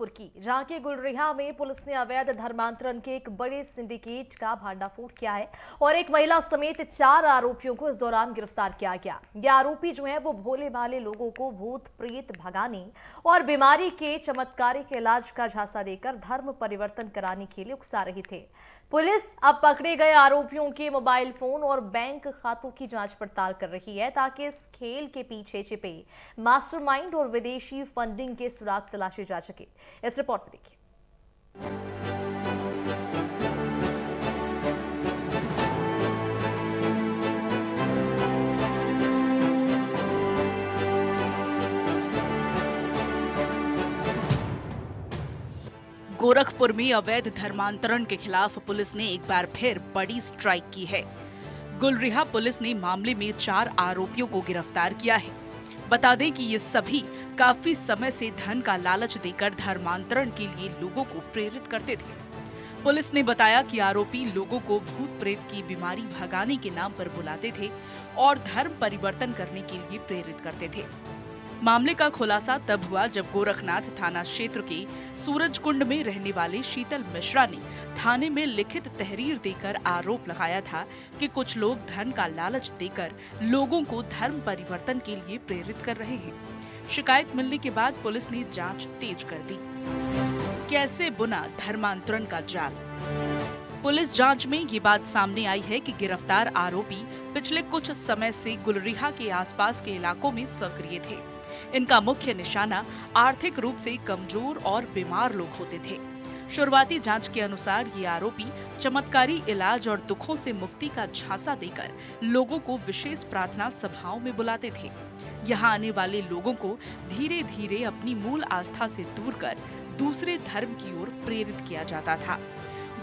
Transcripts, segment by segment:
गोरखपुर की, जहां के गुलरिहा में पुलिस ने अवैध धर्मांतरण के एक बड़े सिंडिकेट का भंडाफोड़ किया है और एक महिला समेत 4 आरोपियों को इस दौरान गिरफ्तार किया गया। ये आरोपी जो हैं वो भोले भाले लोगों को भूत प्रेत भगाने और बीमारी के चमत्कारिक इलाज का झांसा देकर धर्म परिवर्तन कराने के लिए उकसा रहे थे। पुलिस अब पकड़े गए आरोपियों के मोबाइल फोन और बैंक खातों की जांच पड़ताल कर रही है ताकि इस खेल के पीछे छिपे मास्टरमाइंड और विदेशी फंडिंग के सुराग तलाशे जा सके। इस रिपोर्ट में देखिए। गोरखपुर में अवैध धर्मांतरण के खिलाफ पुलिस ने एक बार फिर बड़ी स्ट्राइक की है। गुलरिहा पुलिस ने मामले में 4 आरोपियों को गिरफ्तार किया है। बता दें कि ये सभी काफी समय से धन का लालच देकर धर्मांतरण के लिए लोगों को प्रेरित करते थे। पुलिस ने बताया कि आरोपी लोगों को भूत प्रेत की बीमारी भगाने के नाम पर बुलाते थे और धर्म परिवर्तन करने के लिए प्रेरित करते थे। मामले का खुलासा तब हुआ जब गोरखनाथ थाना क्षेत्र के सूरजकुंड में रहने वाले शीतल मिश्रा ने थाने में लिखित तहरीर देकर आरोप लगाया था कि कुछ लोग धन का लालच देकर लोगों को धर्म परिवर्तन के लिए प्रेरित कर रहे हैं। शिकायत मिलने के बाद पुलिस ने जांच तेज कर दी। कैसे बुना धर्मांतरण का जाल? पुलिस जांच में ये बात सामने आई है कि गिरफ्तार आरोपी पिछले कुछ समय से गुलरिहा के आसपास के इलाकों में सक्रिय थे। इनका मुख्य निशाना आर्थिक रूप से कमजोर और बीमार लोग होते थे। शुरुआती जांच के अनुसार ये आरोपी चमत्कारी इलाज और दुखों से मुक्ति का झांसा देकर लोगों को विशेष प्रार्थना सभाओं में बुलाते थे। यहाँ आने वाले लोगों को धीरे धीरे अपनी मूल आस्था से दूर कर दूसरे धर्म की ओर प्रेरित किया जाता था।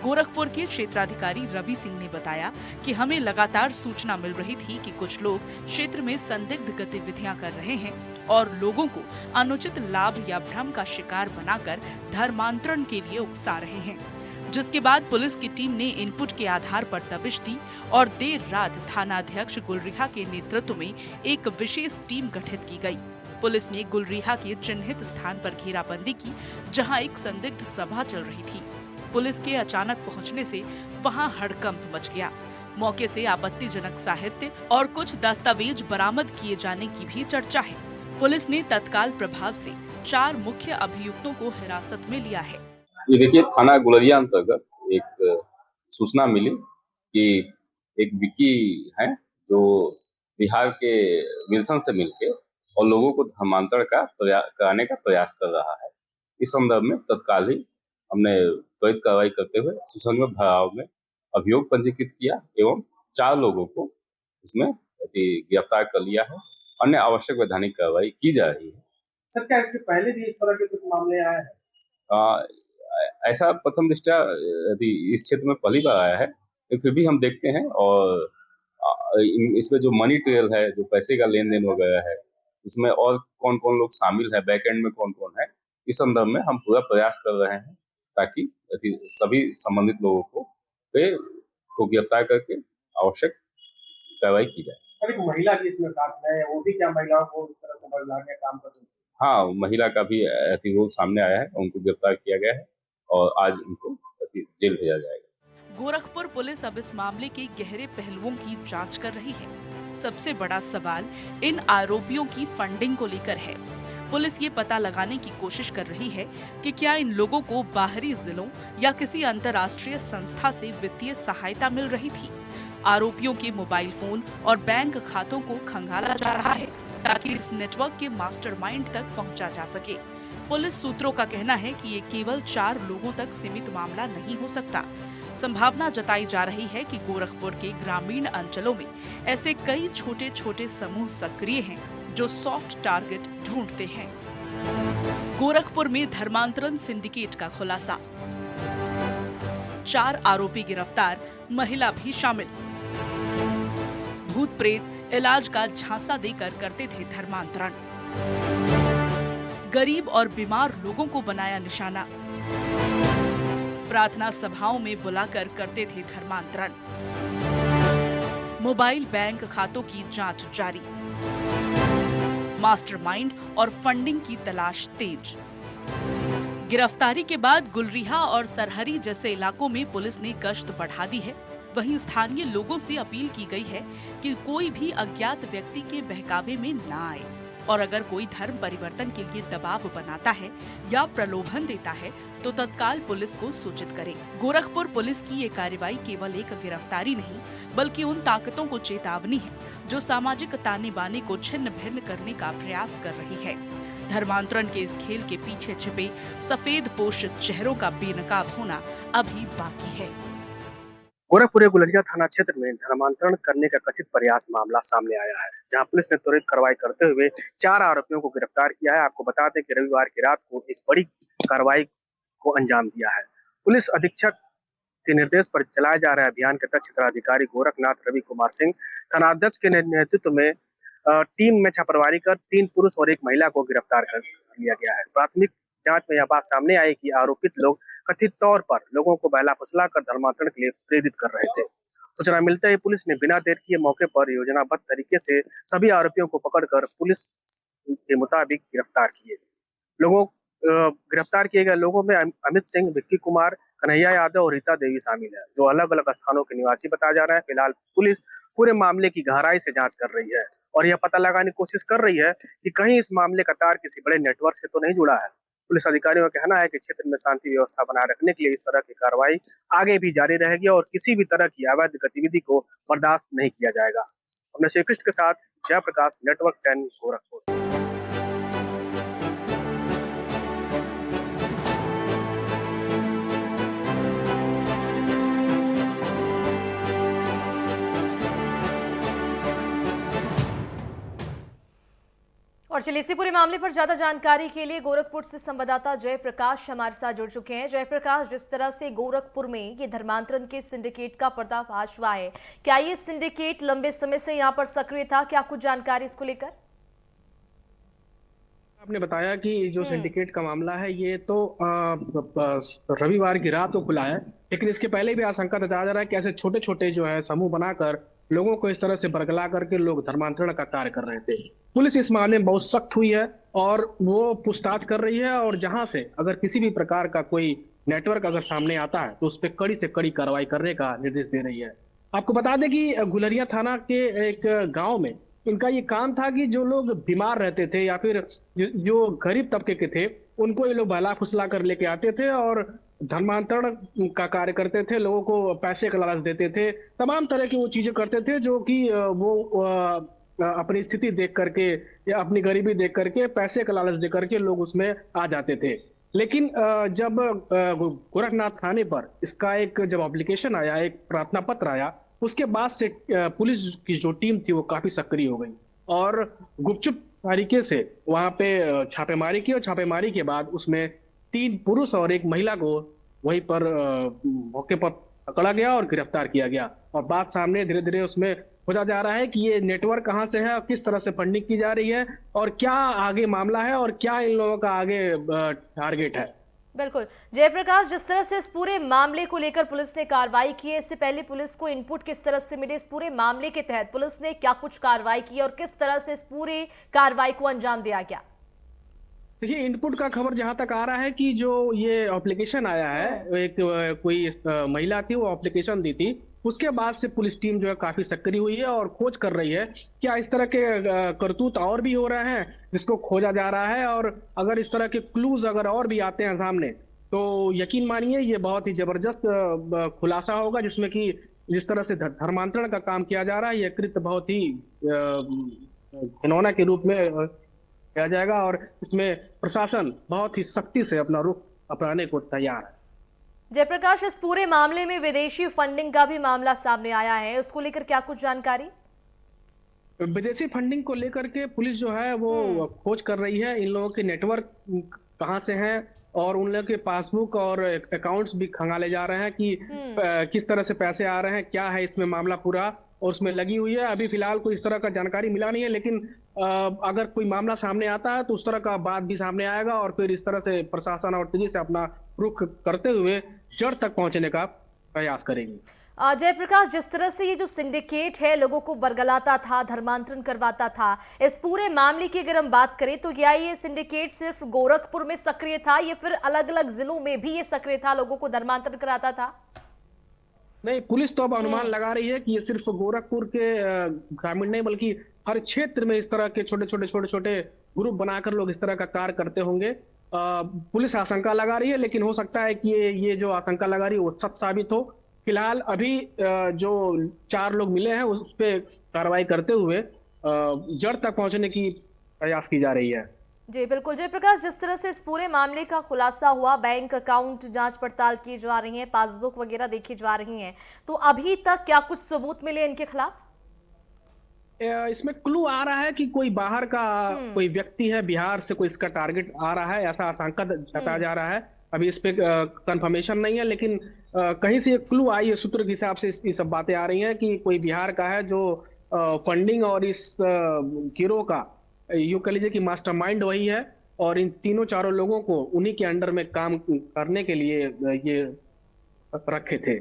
गोरखपुर के क्षेत्राधिकारी रवि सिंह ने बताया कि हमें लगातार सूचना मिल रही थी कि कुछ लोग क्षेत्र में संदिग्ध गतिविधियां कर रहे हैं और लोगों को अनुचित लाभ या भ्रम का शिकार बनाकर धर्मांतरण के लिए उकसा रहे हैं। जिसके बाद पुलिस की टीम ने इनपुट के आधार पर दबिश दी और देर रात थानाध्यक्ष गुलरिहा के नेतृत्व में एक विशेष टीम गठित की गई। पुलिस ने गुलरिहा के चिन्हित स्थान पर घेराबंदी की, जहाँ एक संदिग्ध सभा चल रही थी। पुलिस के अचानक पहुंचने से वहां हड़कंप मच गया। मौके से आपत्तिजनक साहित्य और कुछ दस्तावेज बरामद किए जाने की भी चर्चा है। पुलिस ने तत्काल प्रभाव से 4 मुख्य अभियुक्तों को हिरासत में लिया है। ये देखिए, थाना गुलरिया अंतर्गत एक सूचना मिली कि एक विक्की है जो बिहार के विल्सन से मिलके और लोगों को धर्मांतरण कराने का प्रयास कर रहा है। इस संदर्भ में तत्काल ही हमने त्वरित कार्रवाई करते हुए सुसंगत धाराओं में अभियोग पंजीकृत किया एवं 4 लोगों को इसमें गिरफ्तार कर लिया है। अन्य आवश्यक वैधानिक कार्रवाई की जा रही है। सर, क्या इसके पहले भी इस तरह के कुछ मामले आए हैं? ऐसा प्रथम दृष्टया इस क्षेत्र में पहली बार आया है, फिर भी हम देखते हैं और इसमें जो मनी ट्रेल है, जो पैसे का लेन देन वगैरह है, इसमें और कौन कौन लोग शामिल है, बैक एंड में कौन कौन है, इस संदर्भ में हम पूरा प्रयास कर रहे हैं ताकि सभी संबंधित लोगों को गिरफ्तार करके आवश्यक कार्रवाई की जाए। सर, एक महिला भी इसमें साथ है, वो भी क्या महिलाओं को इस तरह से बदलाने का काम कर रही है? हाँ, महिला का भी रोल सामने आया है, उनको गिरफ्तार किया गया है और आज उनको जेल भेजा जाएगा। गोरखपुर पुलिस अब इस मामले के गहरे पहलुओं की जांच कर रही है। सबसे बड़ा सवाल इन आरोपियों की फंडिंग को लेकर है। पुलिस ये पता लगाने की कोशिश कर रही है कि क्या इन लोगों को बाहरी जिलों या किसी अंतर्राष्ट्रीय संस्था से वित्तीय सहायता मिल रही थी। आरोपियों के मोबाइल फोन और बैंक खातों को खंगाला जा रहा है ताकि इस नेटवर्क के मास्टरमाइंड तक पहुंचा जा सके। पुलिस सूत्रों का कहना है कि ये केवल 4 लोगों तक सीमित मामला नहीं हो सकता। संभावना जताई जा रही है कि गोरखपुर के ग्रामीण अंचलों में ऐसे कई छोटे छोटे समूह सक्रिय हैं जो सॉफ्ट टारगेट ढूंढते हैं। गोरखपुर में धर्मांतरण सिंडिकेट का खुलासा, 4 आरोपी गिरफ्तार, महिला भी शामिल। भूत प्रेत इलाज का झांसा देकर करते थे धर्मांतरण। गरीब और बीमार लोगों को बनाया निशाना। प्रार्थना सभाओं में बुलाकर करते थे धर्मांतरण। मोबाइल बैंक खातों की जांच जारी। मास्टरमाइंड और फंडिंग की तलाश तेज। गिरफ्तारी के बाद गुलरिहा और सरहरी जैसे इलाकों में पुलिस ने गश्त बढ़ा दी है। वहीं स्थानीय लोगों से अपील की गई है कि कोई भी अज्ञात व्यक्ति के बहकावे में ना आए और अगर कोई धर्म परिवर्तन के लिए दबाव बनाता है या प्रलोभन देता है तो तत्काल पुलिस को सूचित करे। गोरखपुर पुलिस की ये कार्रवाई केवल एक गिरफ्तारी नहीं बल्कि उन ताकतों को चेतावनी है जो सामाजिक ताने बाने को छिन्न भिन्न करने का प्रयास कर रही है। धर्मांतरण के इस खेल के पीछे छिपे सफेद पोश चेहरों का बेनकाब होना अभी बाकी है। गोरखपुर के गुलरिया थाना क्षेत्र में धर्मांतरण करने का कथित प्रयास मामला सामने आया है, जहां पुलिस ने त्वरित कार्रवाई करते हुए 4 आरोपियों को गिरफ्तार किया है। आपको बता दें कि रविवार की रात को इस बड़ी कार्रवाई को अंजाम दिया है। पुलिस अधीक्षक के निर्देश पर चलाए जा रहे अभियान के तहत क्षेत्राधिकारी गोरखनाथ रवि कुमार सिंह थानाध्यक्ष के नेतृत्व में टीम में छापेमारी कर 3 पुरुष और 1 महिला को गिरफ्तार कर लिया गया है। प्राथमिक जांच में यह बात सामने आई कि आरोपित लोग कथित तौर पर लोगों को बहला फुसला कर धर्मांतरण के लिए प्रेरित कर रहे थे। सूचना मिलते ही पुलिस ने बिना देर किए मौके पर योजनाबद्ध तरीके से सभी आरोपियों को पकड़कर पुलिस के मुताबिक गिरफ्तार किए। गिरफ्तार किए गए लोगों में अमित सिंह, विक्की कुमार, कन्हैया यादव और रीता देवी शामिल है, जो अलग अलग स्थानों के निवासी बताए जा रहे हैं। फिलहाल पुलिस पूरे मामले की गहराई से जांच कर रही है और यह पता लगाने की कोशिश कर रही है कि कहीं इस मामले का तार किसी बड़े नेटवर्क से तो नहीं जुड़ा है। पुलिस अधिकारियों का कहना है कि क्षेत्र में शांति व्यवस्था बनाए रखने के लिए इस तरह की कार्रवाई आगे भी जारी रहेगी और किसी भी तरह की अवैध गतिविधि को बर्दाश्त नहीं किया जाएगा। अपने श्री कृष्ण के साथ जयप्रकाश, नेटवर्क 10 गोरखपुर। और चलिए इसी पूरे मामले पर ज्यादा जानकारी के लिए गोरखपुर से संवाददाता जयप्रकाश हमारे साथ जुड़ चुके हैं। जयप्रकाश, जिस तरह से गोरखपुर में ये धर्मांतरण के सिंडिकेट का पर्दाफाश हुआ है, क्या ये सिंडिकेट लंबे समय से यहाँ पर सक्रिय था? क्या कुछ जानकारी इसको लेकर? आपने बताया कि जो सिंडिकेट का मामला है ये तो रविवार की रात को खुला है, लेकिन इसके पहले भी आशंका जताया जा रहा है कि ऐसे छोटे छोटे जो है समूह बनाकर लोगों को इस तरह से बरगला करके लोग धर्मांतरण का कार्य कर रहे थे। पुलिस इस मामले में बहुत सख्त हुई है और वो पूछताछ कर रही है और जहां से अगर किसी भी प्रकार का कोई नेटवर्क अगर सामने आता है तो उस पर कड़ी से कड़ी कार्रवाई करने का निर्देश दे रही है। आपको बता दें कि गुलरिया थाना के एक गाँव में इनका ये काम था कि जो लोग बीमार रहते थे या फिर जो गरीब तबके के थे उनको ये लोग बहला फुसला कर लेके आते थे और धर्मांतरण का कार्य करते थे, लोगों को पैसे का लालच देते थे, तमाम तरह की वो चीजें करते थे जो कि वो अपनी स्थिति देख करके या अपनी गरीबी देख करके पैसे का लालच दे करके लोग उसमें आ जाते थे। लेकिन जब गोरखनाथ थाने पर इसका एक जब एप्लीकेशन आया, एक प्रार्थना पत्र आया, उसके बाद से पुलिस की जो टीम थी वो काफी सक्रिय हो गई और गुपचुप तरीके से वहां पे छापेमारी की और छापेमारी के बाद उसमें 3 पुरुष और 1 महिला को वहीं पर मौके पर पकड़ा गया और गिरफ्तार किया गया। और बात सामने धीरे धीरे उसमें खोजा जा रहा है कि ये नेटवर्क कहां से है और किस तरह से फंडिंग की जा रही है और क्या आगे मामला है और क्या इन लोगों का आगे टारगेट है। बिल्कुल जयप्रकाश, जिस तरह से इस पूरे मामले को लेकर पुलिस ने कार्रवाई की है, इससे पहले पुलिस को इनपुट किस तरह से मिले? इस पूरे मामले के तहत पुलिस ने क्या कुछ कार्रवाई की और किस तरह से इस पूरी कार्रवाई को अंजाम दिया गया? देखिए, इनपुट का खबर जहां तक आ रहा है कि जो ये एप्लीकेशन आया है, एक कोई महिला थी वो एप्लीकेशन दी थी, उसके बाद से पुलिस टीम जो है काफी सक्रिय हुई है और खोज कर रही है क्या इस तरह के करतूत और भी हो रहे हैं जिसको खोजा जा रहा है। और अगर इस तरह के क्लूज अगर और भी आते हैं सामने तो यकीन मानिए ये बहुत ही जबरदस्त खुलासा होगा, जिसमें कि जिस तरह से धर्मांतरण का काम किया जा रहा है, यह कृत्य बहुत ही घिनौना के रूप में किया जाएगा और इसमें प्रशासन बहुत ही सख्ती से अपना रुख अपनाने को तैयार है। जयप्रकाश, इस पूरे मामले में विदेशी फंडिंग का भी मामला सामने आया है, उसको लेकर क्या कुछ जानकारी? विदेशी फंडिंग को लेकर के पुलिस जो है वो खोज कर रही है, इन लोगों के नेटवर्क कहां से हैं और उन लोगों के पासबुक और अकाउंट्स भी खंगाले जा रहे हैं कि किस तरह से पैसे आ रहे हैं, क्या है इसमें मामला पूरा, और उसमें लगी हुई है। अभी फिलहाल कोई इस तरह का जानकारी मिला नहीं है, लेकिन अगर कोई मामला सामने आता है तो उस तरह का बात भी सामने आएगा और फिर इस तरह से प्रशासन और तेजी से अपना रुख करते हुए जड़ तक पहुंचने का प्रयास करेगी। जयप्रकाश, जिस तरह से ये जो सिंडिकेट है लोगों को बरगलाता था, धर्मांतरण करवाता था, इस पूरे मामले की अगर हम बात करें तो क्या ये सिंडिकेट सिर्फ गोरखपुर में सक्रिय था या फिर अलग अलग जिलों में भी ये सक्रिय था, लोगों को धर्मांतरण कराता था? नहीं, पुलिस तो अब अनुमान लगा रही है कि ये सिर्फ गोरखपुर के ग्रामीण नहीं बल्कि हर क्षेत्र में इस तरह के छोटे छोटे ग्रुप बनाकर लोग इस तरह का कार्य करते होंगे। पुलिस आशंका लगा रही है, लेकिन हो सकता है कि ये जो आशंका लगा रही है वो सच साबित हो। फिलहाल अभी जो 4 लोग मिले हैं उस पे कार्रवाई करते हुए जड़ तक पहुंचने की प्रयास की जा रही है। जी बिल्कुल जयप्रकाश, जिस तरह से इस पूरे मामले का खुलासा हुआ, बैंक अकाउंट जांच पड़ताल की जा रही है, पासबुक वगैरह देखी जा रही है, तो अभी तक क्या कुछ सबूत मिले इनके खिलाफ? इसमें क्लू आ रहा है कि कोई बाहर का कोई व्यक्ति है, बिहार से कोई इसका टारगेट आ रहा है, ऐसा आशंका जताया जा रहा है। अभी इस पे कंफर्मेशन नहीं है, लेकिन कहीं से एक क्लू आई है, सूत्र के हिसाब से ये सब बातें आ रही हैं कि कोई बिहार का है जो फंडिंग और इस गिरोह का यूं कह लीजिए कि मास्टरमाइंड वही है, और इन तीनों चारों लोगों को उन्हीं के अंडर में काम करने के लिए ये रखे थे।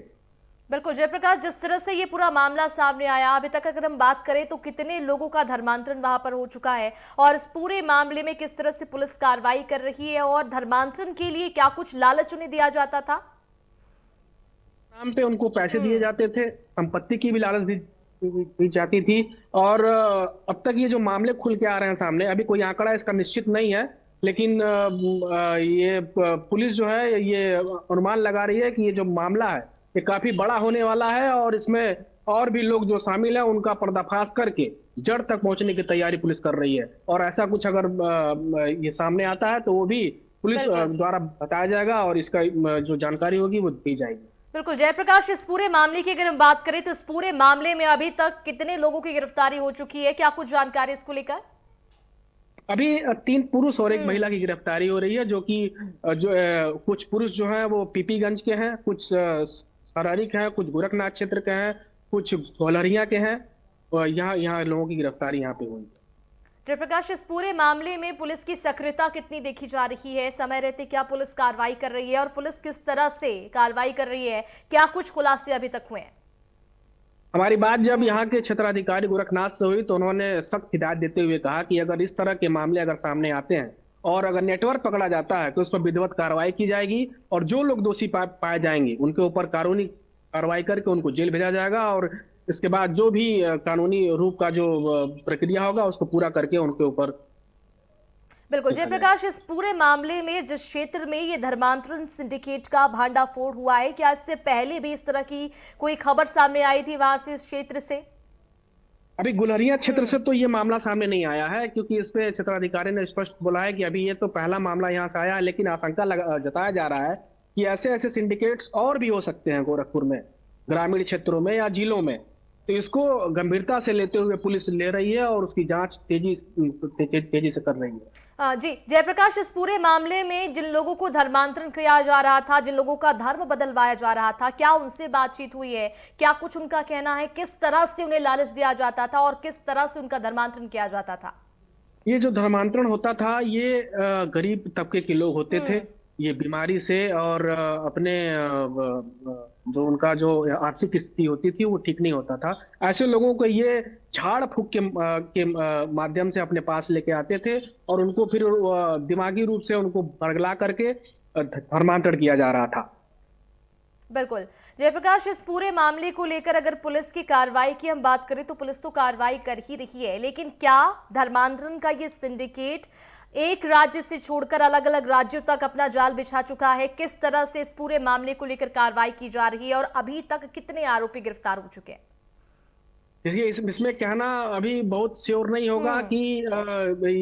बिल्कुल जयप्रकाश, जिस तरह से ये पूरा मामला सामने आया, अभी तक अगर हम बात करें तो कितने लोगों का धर्मांतरण वहां पर हो चुका है और इस पूरे मामले में किस तरह से पुलिस कार्रवाई कर रही है, और धर्मांतरण के लिए क्या कुछ लालच उन्हें दिया जाता था? नाम पे उनको पैसे दिए जाते थे, संपत्ति की भी लालच दी जाती थी, और अब तक ये जो मामले खुल के आ रहे हैं सामने, अभी कोई आंकड़ा इसका निश्चित नहीं है, लेकिन ये पुलिस जो है ये अनुमान लगा रही है कि ये जो मामला है ये काफी बड़ा होने वाला है, और इसमें और भी लोग जो शामिल हैं उनका पर्दाफाश करके जड़ तक पहुंचने की तैयारी पुलिस कर रही है। और ऐसा कुछ अगर ये सामने आता है तो वो भी पुलिस द्वारा बताया जाएगा और इसका जो जानकारी होगी वो दी जाएगी। बिल्कुल जयप्रकाश, इस पूरे मामले की अगर हम बात करें तो इस पूरे मामले में अभी तक कितने लोगों की गिरफ्तारी हो चुकी है, क्या कुछ जानकारी इसको लेकर? अभी 3 पुरुष और 1 महिला की गिरफ्तारी हो रही है, जो कि कुछ पुरुष जो हैं वो पीपीगंज के हैं, कुछ सरारी के हैं, कुछ गोरखनाथ क्षेत्र के हैं, कुछ भोलरिया के हैं, और यहाँ लोगों की गिरफ्तारी यहाँ पे हुई है। जयप्रकाश, इस पूरे मामले में पुलिस की सक्रियता कितनी देखी जा रही है? समय रहते क्या पुलिस कार्रवाई कर रही है और पुलिस किस तरह से कार्रवाई कर रही है, क्या कुछ खुलासे अभी तक हुए हैं? हमारी बात जब यहाँ के क्षेत्राधिकारी गोरखनाथ से हुई तो उन्होंने सख्त हिदायत देते हुए कहा कि अगर इस तरह के मामले अगर सामने आते हैं और अगर नेटवर्क पकड़ा जाता है तो उस पर विधिवत कार्रवाई की जाएगी, और जो लोग दोषी पाए जाएंगे उनके ऊपर कानूनी कार्रवाई करके उनको जेल भेजा जाएगा, और इसके बाद जो भी कानूनी रूप का जो प्रक्रिया होगा उसको पूरा करके उनके ऊपर। बिल्कुल जयप्रकाश, इस पूरे मामले में जिस क्षेत्र में ये धर्मांतरण सिंडिकेट का भांडाफोड़ हुआ है, क्या इससे पहले भी इस तरह की कोई खबर सामने आई थी वहां से, इस क्षेत्र से? अभी गुलरिया क्षेत्र से तो ये मामला सामने नहीं आया है, क्योंकि इस पे क्षेत्राधिकारी ने स्पष्ट बोला है कि अभी ये तो पहला मामला यहाँ से आया है, लेकिन आशंका जताया जा रहा है कि ऐसे ऐसे सिंडिकेट्स और भी हो सकते हैं गोरखपुर में, ग्रामीण क्षेत्रों में या जिलों में। तो इसको गंभीरता से लेते हुए पुलिस ले रही है और उसकी जांच तेजी से कर रही है। जी जयप्रकाश, इस पूरे मामले में जिन लोगों को धर्मांतरण किया जा रहा था, जिन लोगों का धर्म बदलवाया जा रहा था, क्या उनसे बातचीत हुई है? क्या कुछ उनका कहना है, किस तरह से उन्हें लालच दिया जाता था और किस तरह से उनका धर्मांतरण किया जाता था? ये जो धर्मांतरण होता था ये गरीब तबके के लोग होते थे, ये बीमारी से और अपने जो उनका जो आर्थिक स्थिति होती थी वो ठीक नहीं होता था, ऐसे लोगों को ये झाड़ फूक के माध्यम से अपने पास लेके आते थे और उनको फिर दिमागी रूप से उनको बरगला करके धर्मांतरण किया जा रहा था। बिल्कुल जयप्रकाश, इस पूरे मामले को लेकर अगर पुलिस की कार्रवाई की हम बात करें तो पुलिस तो कार्रवाई कर ही रही है, लेकिन क्या धर्मांतरण का ये सिंडिकेट एक राज्य से छोड़कर अलग अलग राज्यों तक अपना जाल बिछा चुका है? किस तरह से इस पूरे मामले को लेकर कार्रवाई की जा रही है और अभी तक कितने आरोपी गिरफ्तार हो चुके हैं? इसमें कहना अभी बहुत श्योर नहीं होगा कि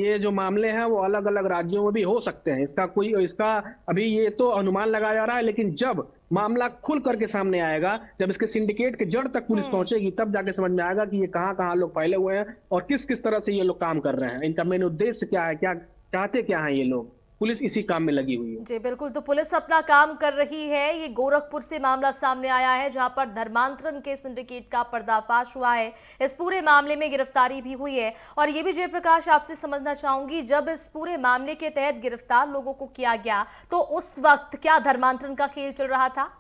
ये जो मामले हैं वो अलग अलग राज्यों में भी हो सकते हैं, इसका अभी ये तो अनुमान लगाया जा रहा है, लेकिन जब मामला खुल करके सामने आएगा, जब इसके सिंडिकेट के जड़ तक पुलिस पहुंचेगी, तब जाके समझ में आएगा कि ये कहाँ कहाँ लोग फैले हुए हैं और किस किस तरह से ये लोग काम कर रहे हैं, इनका मेन उद्देश्य क्या है, क्या चाहते क्या हैं ये लोग। पुलिस इसी काम में लगी हुई है। जी बिल्कुल, तो पुलिस अपना काम कर रही है। ये गोरखपुर से मामला सामने आया है जहां पर धर्मांतरण के सिंडिकेट का पर्दाफाश हुआ है, इस पूरे मामले में गिरफ्तारी भी हुई है। और ये भी जयप्रकाश आपसे समझना चाहूंगी, जब इस पूरे मामले के तहत गिरफ्तार लोगों को किया गया तो उस वक्त क्या धर्मांतरण का खेल चल रहा था?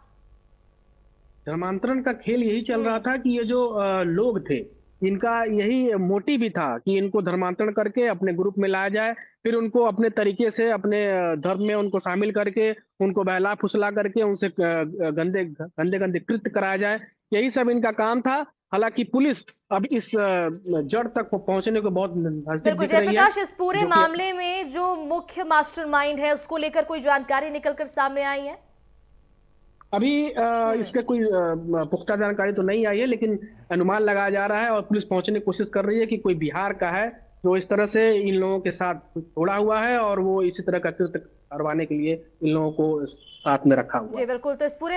धर्मांतरण का खेल यही चल रहा था कि ये जो लोग थे, इनका यही मोटिव भी था कि इनको धर्मांतरण करके अपने ग्रुप में लाया जाए, फिर उनको अपने तरीके से अपने धर्म में उनको शामिल करके, उनको बहला फुसला करके उनसे गंदे गंदे गंदे कृत्य कराया जाए। यही सब इनका काम था। हालांकि पुलिस अब इस जड़ तक पहुंचने को बहुत नजदीक बिल्कुल दिख रही है। जयप्रकाश, इस पूरे जो कि मामले में जो मुख्य मास्टरमाइंड है उसको लेकर कोई जानकारी निकलकर सामने आई है? अभी इसके कोई पुख्ता जानकारी तो नहीं आई है, लेकिन अनुमान लगाया जा रहा है और पुलिस पहुंचने की कोशिश कर रही है कि कोई बिहार का है जो इस तरह से इन लोगों के साथ जोड़ा हुआ है और वो इसी तरह का कृत्य करवाने के लिए इन लोगों को साथ में रखा हुआ है। जी बिल्कुल, तो इस पूरे